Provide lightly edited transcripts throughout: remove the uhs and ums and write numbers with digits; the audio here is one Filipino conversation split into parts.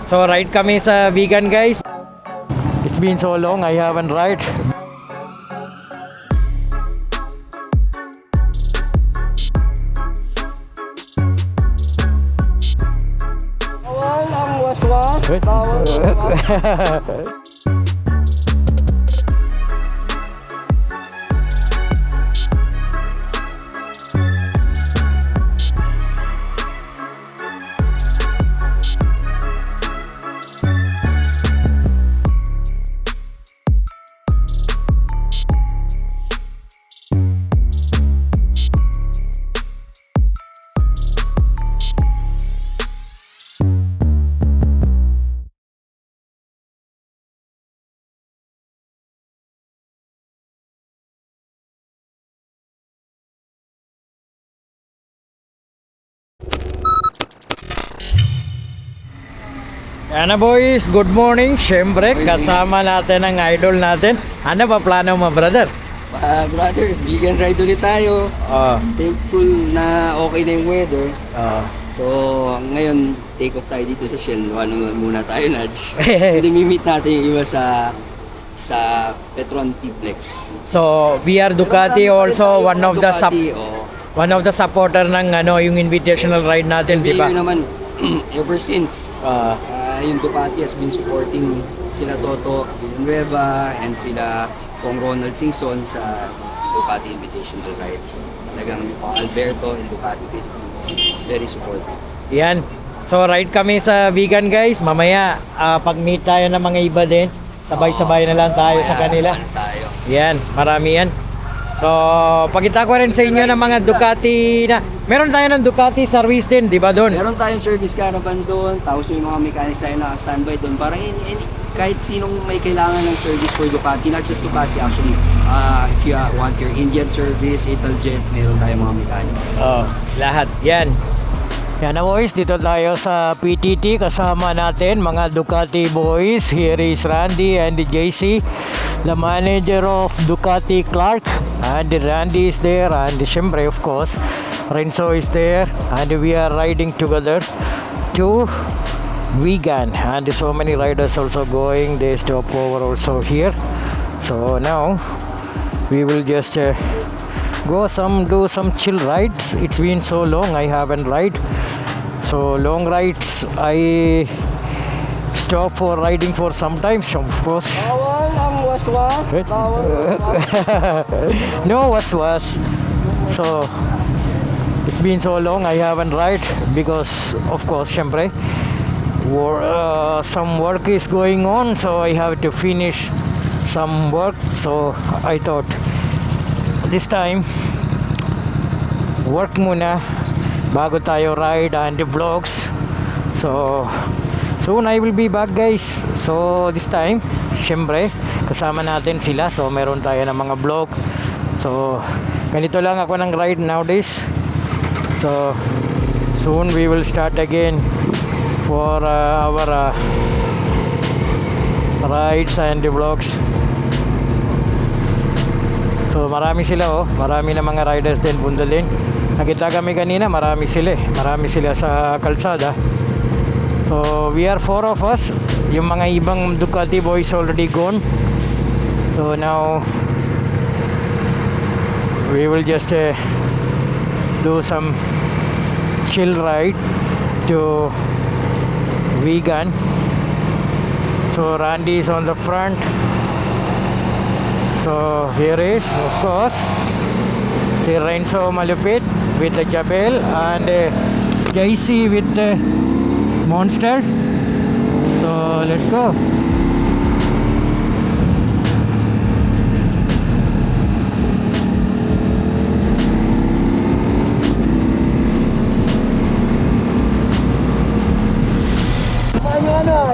So ride kami sa vegan guys. It's been so long I haven't ride. Bawal ang waswas, bawal ang waswas. Yan na boys, good morning. Siyempre, kasama natin ang idol natin. Ano ba plano mo, brother? Brother, vegan ride ulit tayo. Thankful na okay na yung weather. So, ngayon, take off tayo dito sa Shell. Ano muna tayo, Nudge. Hindi mi-meet natin yung iba sa Petron T-Flex. So, we are Ducati also one of the one of the supporter ng yung invitational ride natin, di ba? naman, ever since. Yung Ducati has been supporting sila Toto Villanueva and sila Kong Ronald Singson sa Ducati Invitational Ride. So, talagang Alberto and Ducati Philippines, very supportive. Yan. So ride kami sa vegan guys. Mamaya pag-meet tayo ng mga iba din. Sabay-sabay na lang tayo sa kanila. Tayo. Yan, marami yan. So, pakita ko rin sa inyo ng mga Ducati na meron tayo ng Ducati service din, di ba doon? Meron tayong service caravan doon, tapos may mga mechanics tayo naka-standby doon para kahit sinong may kailangan ng service for Ducati, not just Ducati actually. If you want your Indian service, Italjet, meron tayong mga mechanics. Lahat. Yan. Yan na boys, dito tayo sa PTT kasama natin mga Ducati boys. Here is Randy and JC, the manager of Ducati Clark, and Randy is there, and syempre of course Renzo is there, and we are riding together to vegan, and so many riders also going. There's stopover also here. So now we will just do some chill rides. It's been so long I haven't ride. So long rides I stop for riding for sometimes, of course. Bawal ang waswas, bawal ang waswas. No waswas. So it's been so long I haven't ride because of course syempre some work is going on, so I have to finish some work. So I thought this time work muna bago tayo ride and the vlogs. So soon I will be back guys. So this time syempre kasama natin sila, so meron tayo ng mga vlog. So ganito lang ako ng ride nowadays. So soon we will start again for our rides and the vlogs. So marami sila marami na mga riders din punta din. Nakita kami kanina, marami sila sa kalsada. So we are 4 of us. Yung mga ibang Ducati boys already gone. So now we will just do some chill ride to vegan. So Randy is on the front. So here is of course si Renzo malupit with the Jabel, and JC with the Monster. So let's go.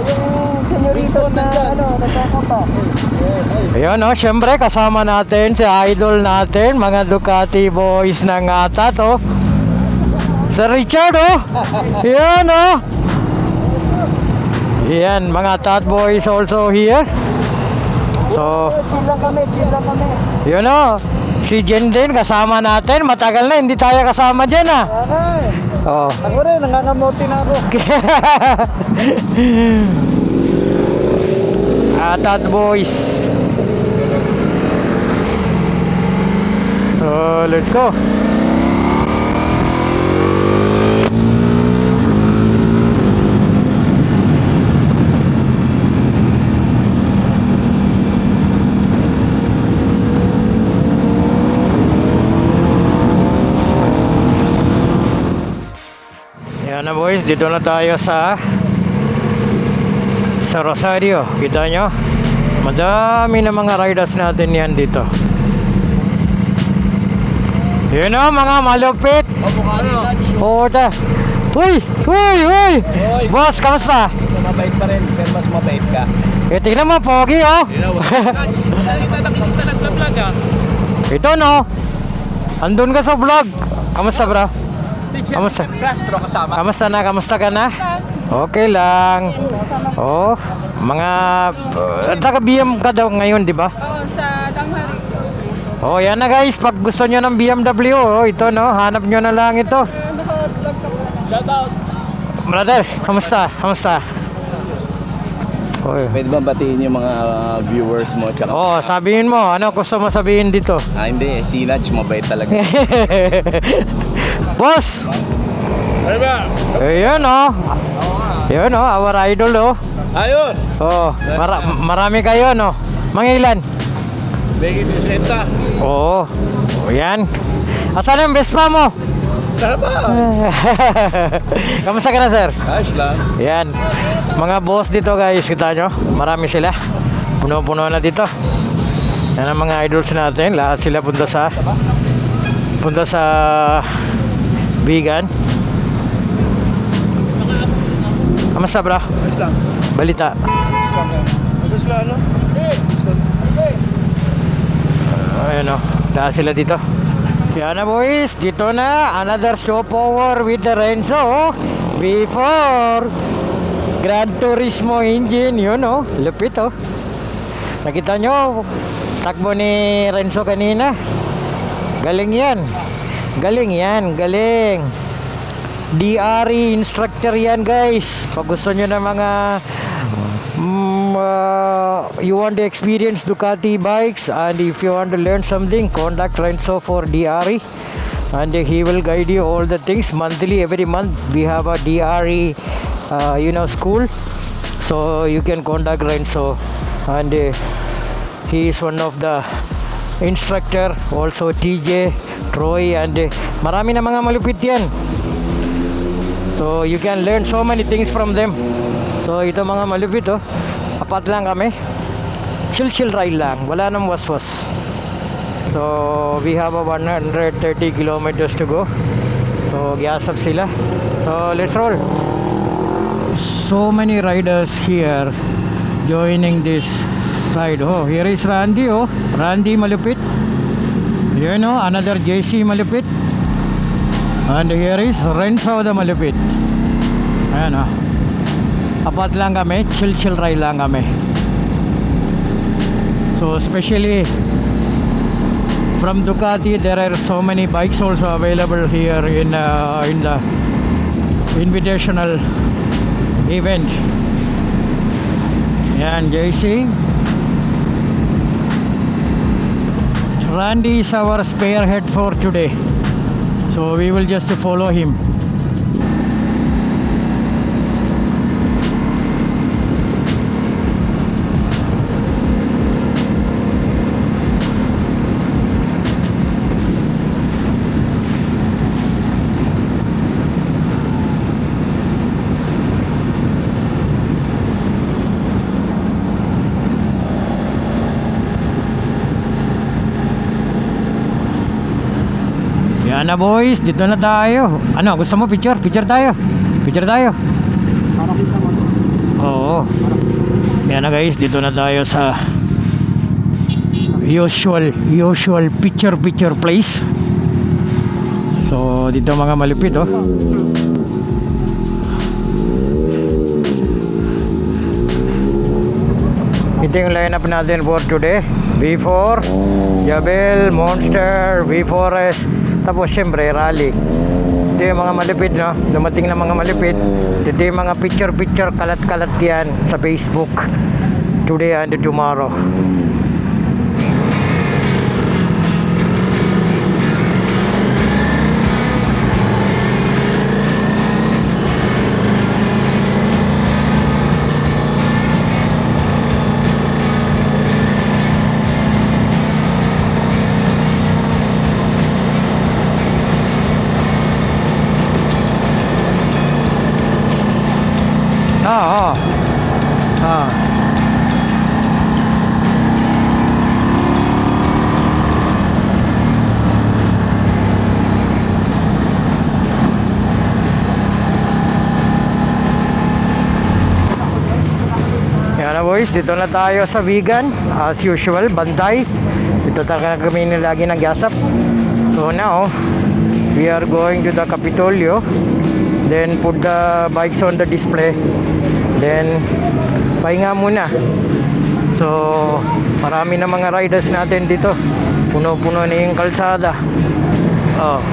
Yung senyorito na nagkakapa. Ayun syempre kasama natin si idol natin, mga Ducati boys ng atat Sir Richard Yan Yan, mga atat boys also here. So chill lang kami. yun Si Jen din, kasama natin. Matagal na, hindi tayo kasama dyan ah. Okay. Oo. Ako rin, nangangamuti na ako. Atat boys. So, let's go. Yan na boys, dito na tayo sa Rosario. Kita nyo? Madami na mga riders natin yan dito. Yun o, mga malupit. Oo, ta. Uy! Uy! Uy! Boss, kamusta? Mabait pa rin, pero mas mabait ka. Tingnan mo, pogi oh. Ito no. Andun ka sa vlog. Kamusta bro? Kamusta? Castro kasama. Kamusta ka na? Okay lang. Oh, mga taga-BM ka daw ngayon, di ba? Oo, sa Danghari. Oh, yan na guys. Pag gusto nyo ng BMW, oh, ito no, hanap nyo na lang ito. Naka-vlog ka po. Shout out. Brother, kamusta? Oh, Pwede ba batiin yung mga viewers mo? Tsaka, oh, sabihin mo, ano gusto mo sabihin dito? hindi, si Nudge mabait talaga. Boss! Ano ba? Ayun oh. Yun oh, our idol oh. Ayun! Oh, marami kayo no. Mangilan? Bigay bisita. Oo. Oh, yan. Asan ang Vespa mo? Tara ba? Kamusta ka na sir? Ayos lang. Yan. Mga boss dito guys, kita nyo. Marami sila. Puno-puno na dito. Yan ang mga idols natin. Lahat sila punta sa Bigan. Kamusta bro? Ayos lang. Balita. Ayos lang, ano? Ayan o. Lahat sila dito. Yan na boys. Dito na. Another show power with the Renzo. Before Gran Turismo engine. Yun o. Lupit o. Nakita nyo. Takbo ni Renzo kanina. Galing yan. Galing. DRE instructor yan guys. Pag gusto nyo na mga you want to experience Ducati bikes and if you want to learn something, contact Renzo for DRE and he will guide you all the things. Monthly, every month we have a DRE school, so you can contact Renzo and he is one of the instructor, also TJ, Troy and marami na mga malupit yan. So you can learn so many things from them. So ito mga malupit oh. Apat lang kami. Chill ride lang. Wala nang waswas. So we have a 130 kilometers to go. So gas up sila. So let's roll. So many riders here joining this ride. Oh, here is Randy oh. Randy malupit. You know, another JC malupit. And here is Renzo the malupit. Ayan oh. Apat lang kami, chill ride lang kami. So especially from Ducati, there are so many bikes also available here in the invitational event. Yan, JC. Randy is our spearhead for today. So we will just follow him. Yan na boys, dito na tayo. Ano, gusto mo picture? Picture tayo. Oo. Yan na guys, dito na tayo sa usual picture place. So dito mga malupit oh. Ito yung lineup natin for today. V4, Jabel, Monster, V4S, tapos syempre Rally. Ito yung mga malipit, no? Dumating na mga malipit. Ito yung mga picture kalat-kalat yan sa Facebook today and tomorrow. Yan na boys, dito na tayo sa vegan. As usual, Bantay. Dito talaga kami lagi nag-gasap. So now, we are going to the Capitolio. Then put the bikes on the display. Then pahinga muna. So marami na mga riders natin dito. Puno-puno na yung kalsada. Oh.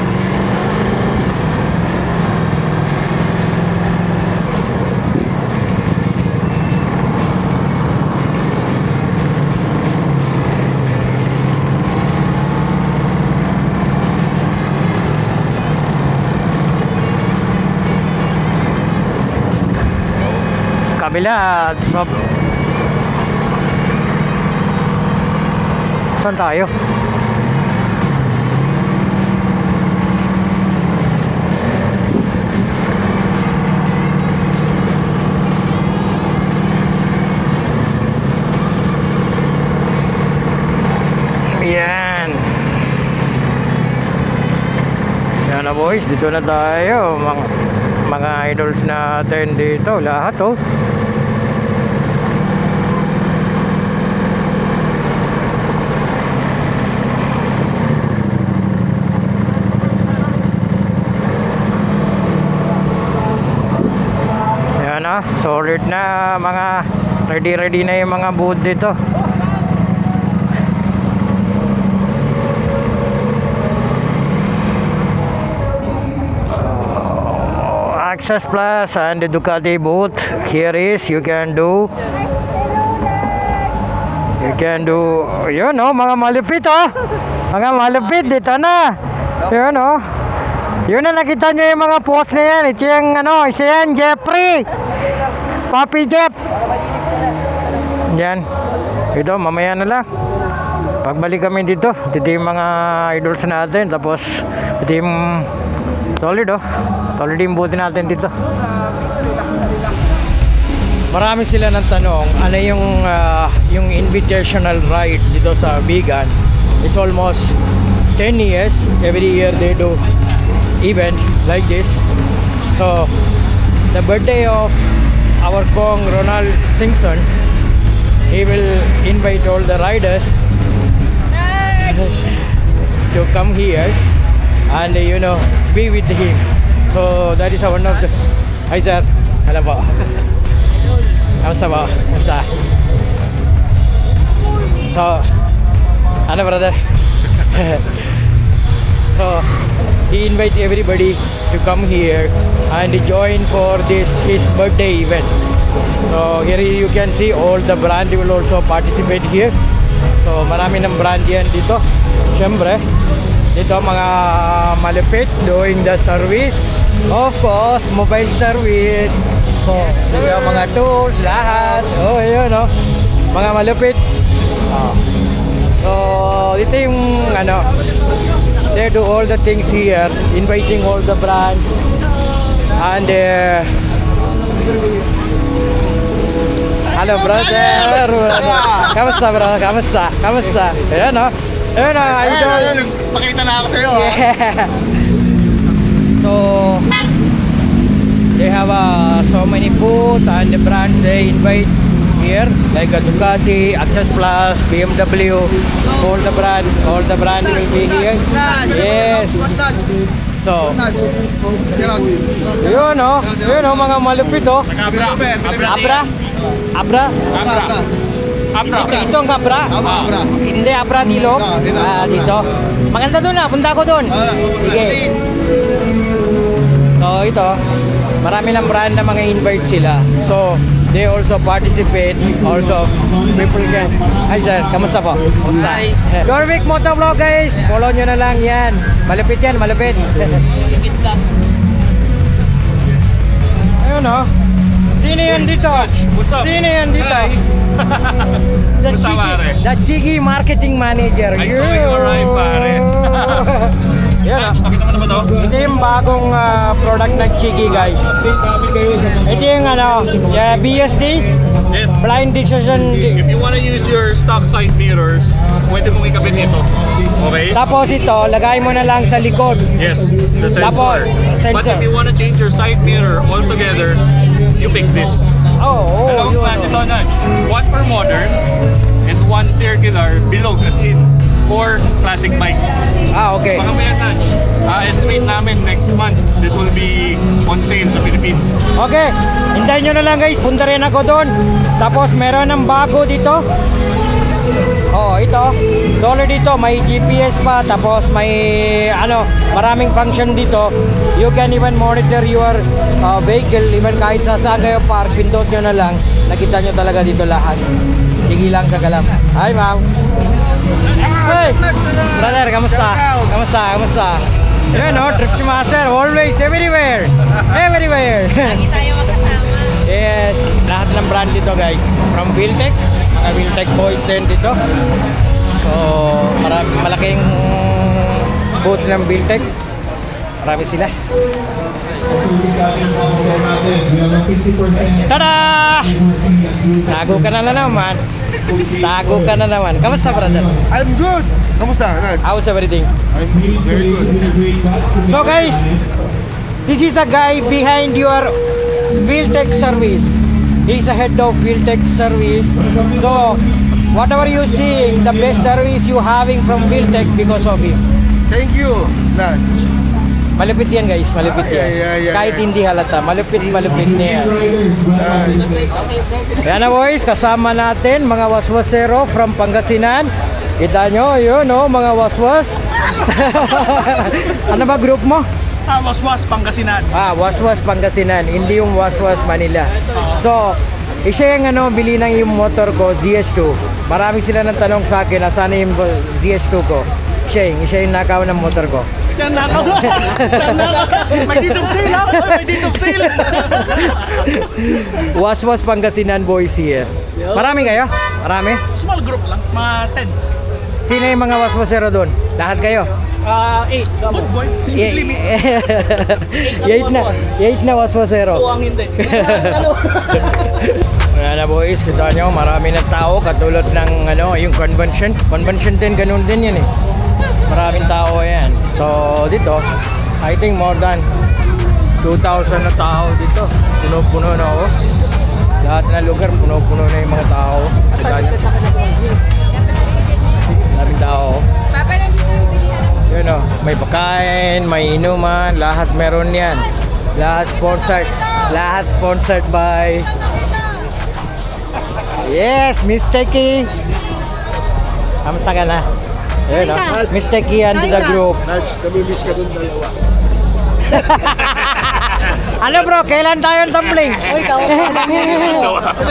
Kabila. Saan tayo? Yan. Yan na boys, dito na tayo. Mga idols natin dito, lahat oh. Yan na, solid na mga ready na yung mga booth dito. Access Plus and the Ducati booth. Here is you can do yun oh, mga malupit oh. Mga malupit dito na. Yun oh. Yun na, nakita nyo yung mga post na yan. Ito yung ano, isa yan, Jeffrey Papi Jeff. Yan. Ito, mamaya na lang. Pagbalik kami dito, ito yung mga idols natin. Tapos ito yung solid oh. Solid yung buti natin dito. Marami sila ng tanong, ano yung invitational ride dito sa vegan. It's almost 10 years. Every year they do event like this. So the birthday of our Kong Ronald Singson, he will invite all the riders to come here and be with him. So that is one of the... Hi sir, hello po. Kamusta po? Kamusta? So, ano brother? So, he invites everybody to come here and join for his birthday event. So, here you can see all the brand will also participate here. So, marami ng brand yan dito. Siyempre, dito mga malupit doing the service. Of course, mobile service. So, yes, mga tools, lahat. Oh, yun, oh. Mga malupit. Oh. So, dito yung they do all the things here, inviting all the brands. And hello brother. Kamusta bro? Kamusta? Ayan oh. Ayan oh, idol. Pakita na ako sa'yo. Yeah. So they have so many booths and the brands they invite here, like Ducati, Access Plus, BMW, all the brand will be here. Yes. So, yun oh, mga malupit oh. Abra. Ito ang Abra? Abra. Hindi, Abra Dilog. Dito. Maganda doon punta ko doon. Sige. So, ito. Marami ng brand na mga invite sila. So, they also participate. Also, people can... Hi sir, kamusta po? Hi. Dorvic Motovlog guys. Follow nyo na lang yan. Malapit yan, malapit. Ayun o. Sino yan dito? Sino yan dito? The Chigi Marketing Manager. I saw you arrive, pare. Yan o. Nakita mo na ba to? Ito yung bagong product ng Chigi guys. Ito yung BSD, Yes. Blind Decision. If you wanna use your stock side mirrors, pwede mong ikabit ito. Okay? Tapos ito, lagay mo na lang sa likod. Yes, the Tapos, sensor. But sensor. if you wanna change your side mirror altogether, you pick this. Dalawang Yun. klase to, Nudge. One for modern and one circular bilog as in for classic bikes. Okay. Baka may Nudge. Estimate namin next month, this will be on sale sa Philippines. Okay, hintayin nyo na lang guys, punta rin ako doon. Tapos meron ng bago dito. Ito. Dollar dito, may GPS pa. Tapos may maraming function dito. You can even monitor your vehicle. Even kahit saan kayo park, pindot nyo na lang. Nakita nyo talaga dito lahat. Sige lang kagalam. Hi ma'am. Hey! Brother, kamusta? Kamusta? Yan Trip Master, always, everywhere. Everywhere. Lagi tayo magkasama. Yes, lahat ng brand dito guys. From Viltec, mga Viltec boys din dito. So, malaking booth ng Viltec. Marami sila. Tada! Tago ka na naman. Kamusta brother? I'm good. Kamusta, Nag? How's everything? I'm very good. So guys, this is a guy behind your Viltec service. He's a head of Viltec service. So, whatever you see, the best service you having from Viltec because of him. Thank you, Nag. Malupit yan guys, malupit yan. Yeah. Kahit hindi halata, malupit na yan. Yan na boys, kasama natin mga waswasero from Pangasinan. Kita nyo, yun mga waswas. Ano ba group mo? Waswas Pangasinan. Waswas Pangasinan, hindi yung Waswas Manila. So, siya yung bili ng yung motor ko, ZS2. Marami sila nang tanong sa akin, nasaan yung ZS2 ko? Siya yung nakaw ng motor ko. May ditong sale ha? May ditong sale. Waswas Pangasinan boys here. Marami kayo? Marami? Small group lang. Mga 10. Sino yung mga waswasero doon? Lahat kayo? 8. Good boy. Speed limit. 8 na waswasero. Ang hindi. Ayan na boys, kita nyo, marami ng tao katulad ng yung convention. Convention din, ganun din yan eh. Maraming tao yan. So dito, I think more than 2,000 na tao dito. Puno-puno na ako. Lahat na lugar, puno-puno na yung mga tao. Kita nyo. Maraming tao. Yun may pagkain, may inuman, lahat meron yan. Lahat sponsored by Yes, Miss Techie. Kamusta ka na? Ayun Miss Techie and the group. Nag, kami-miss ka dun dalawa. Ano bro, kailan tayo tumbling? Uy,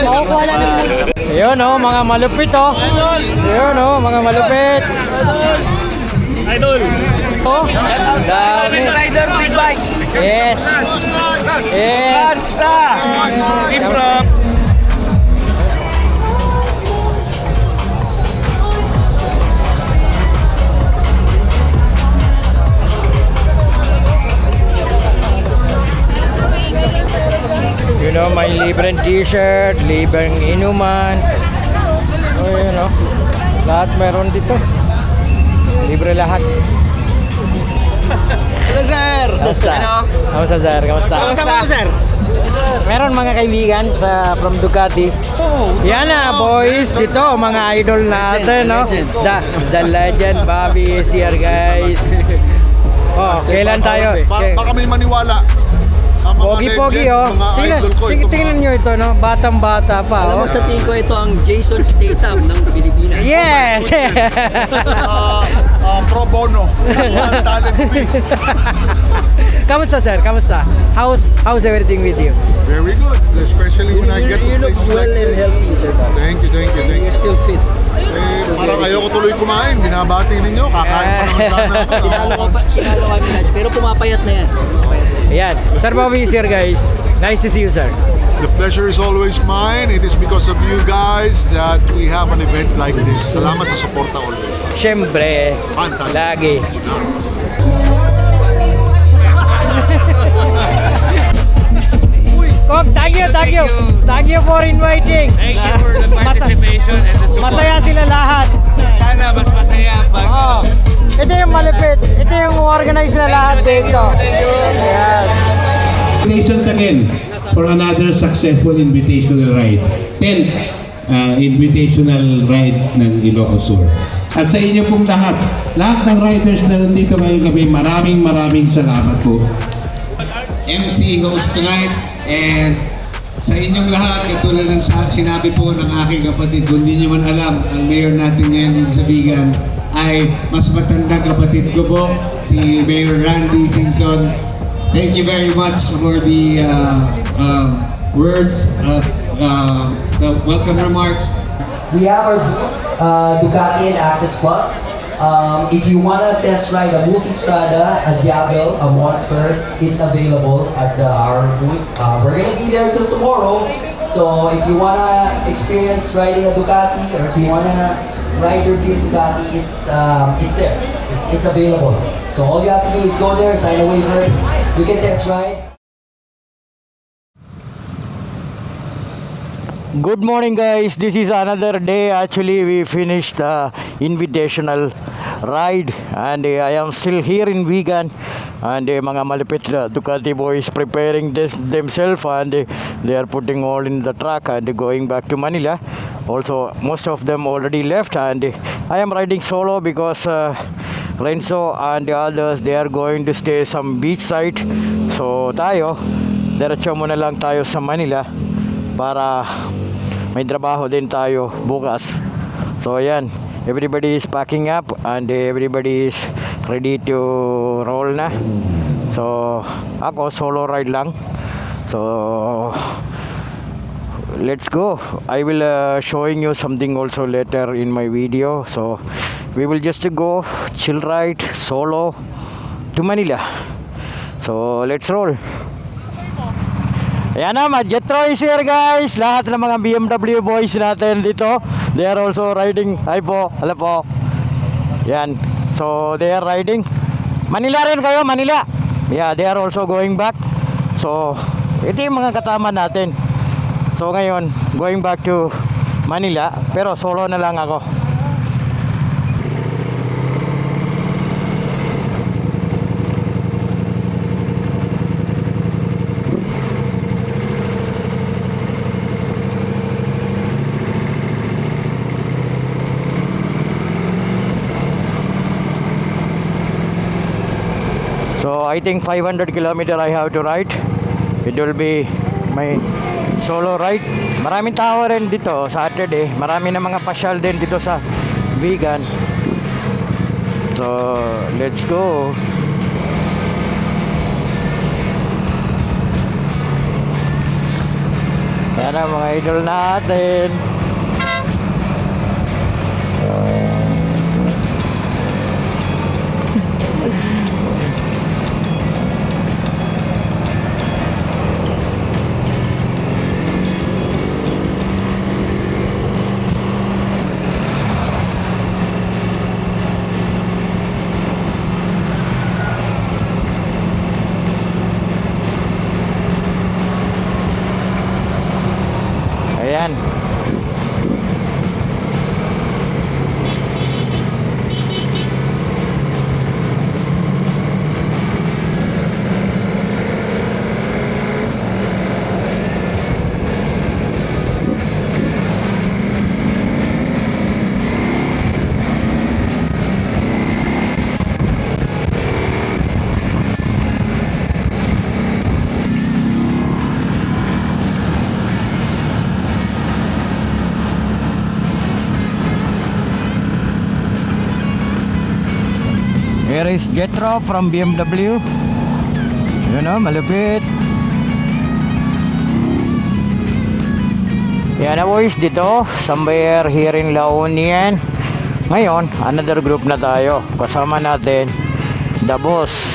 makukuha lang ng multi. Ayun mga malupit Ayun mga malupit. Idol! Dami. Rider big bike. Yes. Ibra. May libreng t-shirt, libreng inuman. Lahat meron dito. Libre lahat. Hello, sir. Kamusta sir? Kamusta? Sir? Meron mga kaibigan from Ducati. Yan na boys, dito mga idol natin The legend Bobby is here guys. Kailan tayo? Baka may maniwala. Mga Pogi-pogi legend, oh. mga Tingnan, idol ko. Ito tingnan nyo ito no, batang-bata pa Alam oh. mo, sa tingin ko ito ang Jason Statham ng Pilipinas. Yes! pro bono. Ang talent fee. Kamusta sir? Kamusta? How's everything with you? Very good. Especially when I get to You look places well like and this. healthy, sir. Thank you. You're still fit. Parang ayoko tuloy kumain. Binabati ninyo. Kakain pa naman sana ako. Tinalo ka ni Naj, pero pumapayat na yan. Ayan. Sir Bobby is here guys. Nice to see you sir. The pleasure is always mine. It is because of you guys that we have an event like this. Salamat sa suporta always. Siyempre, Fantastic. lagi. Kong, thank you. Thank you for inviting. Thank you for the participation and the support. Masaya sila lahat. Sana mas masaya pag Oh. Ito yung malupit. Ito yung organize na lahat dito. Ayan. Congratulations again for another successful invitational ride. 10th invitational ride ng Ilocos Sur. At sa inyo pong lahat ng riders na nandito ngayong gabi, maraming salamat po. MC host tonight, and sa inyong lahat, katulad ng sinabi po ng aking kapatid, kung di nyo man alam, ang mayor natin ngayon dito sa Vigan ay mas matandang kapatid ko po, si Mayor Randy Singson. Thank you very much for the words of the welcome remarks. We have our Ducati and Access Plus. If you want to test ride a Multistrada, a Diablo, a Monster, it's available at our booth. We're going to be there till tomorrow. So if you want to experience riding a Ducati, or if you want to ride your dream Ducati, it's there. It's available. So all you have to do is go there, sign a waiver, you can test ride. Good morning guys, this is another day. Actually we finished the invitational ride and I am still here in Vigan, and mga malupit Ducati boys preparing themselves, and they are putting all in the truck and going back to Manila. Also most of them already left, and I am riding solo because Renzo and the others, they are going to stay some beach side. So tayo, diretso muna lang tayo sa Manila para may trabaho din tayo bukas. So ayan, everybody is packing up and everybody is ready to roll na. So ako solo ride lang. So let's go. I will showing you something also later in my video. So we will just go chill ride solo to Manila. So let's roll. Ayan na, Jetro is here guys. Lahat ng mga BMW boys natin dito, they are also riding. Hi po, hello po. Yan, so they are riding. Manila rin kayo, Manila. Yeah, they are also going back. So ito yung mga katama natin. So ngayon, going back to Manila, pero solo na lang ako. So I think 500 kilometer I have to ride. It will be my solo ride. Maraming tao rin dito Saturday. Marami na mga pasyal din dito sa Vigan. So let's go. Yan ang mga idol natin. Ayan. Here is Jetro from BMW. Yun o, malupit. Yan na boys, dito somewhere here in La Union. Ngayon, another group na tayo. Kasama natin The Boss.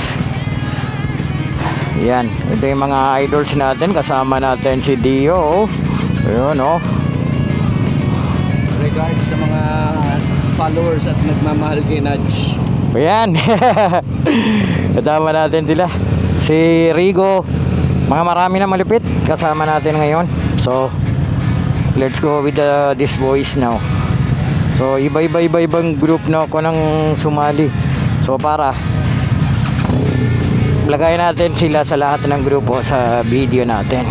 Yan, ito yung mga idols natin. Kasama natin si Dio. Ayun o. Regards sa mga followers at nagmamahal kay Nudge. Ayan. Kasama natin sila. Si Rigo. Mga marami na malupit. Kasama natin ngayon. So, let's go with these boys now. So, iba-ibang group na ako nang sumali. So, para lagay natin sila sa lahat ng grupo sa video natin.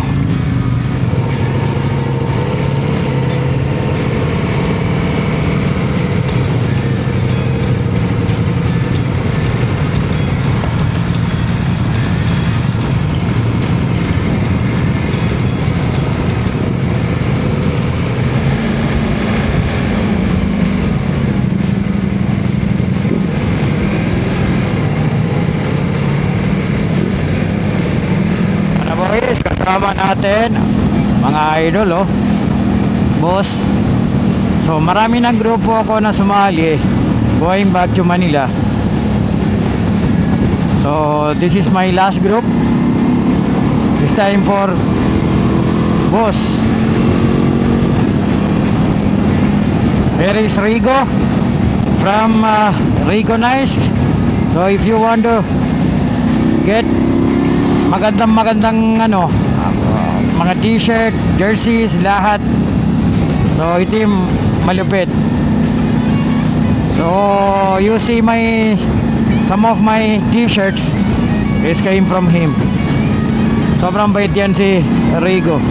Boys, kasama natin mga idol oh. Boss. So marami ng grupo ako na sumali going back to Manila. So this is my last group. This time for Boss. Here is Rigo from Rigo Nice. So if you want to get magandang ano, mga t-shirt, jerseys, lahat. So ito yung malupit. So you see some of my t-shirts is came from him. Sobrang bait yan si Rigo.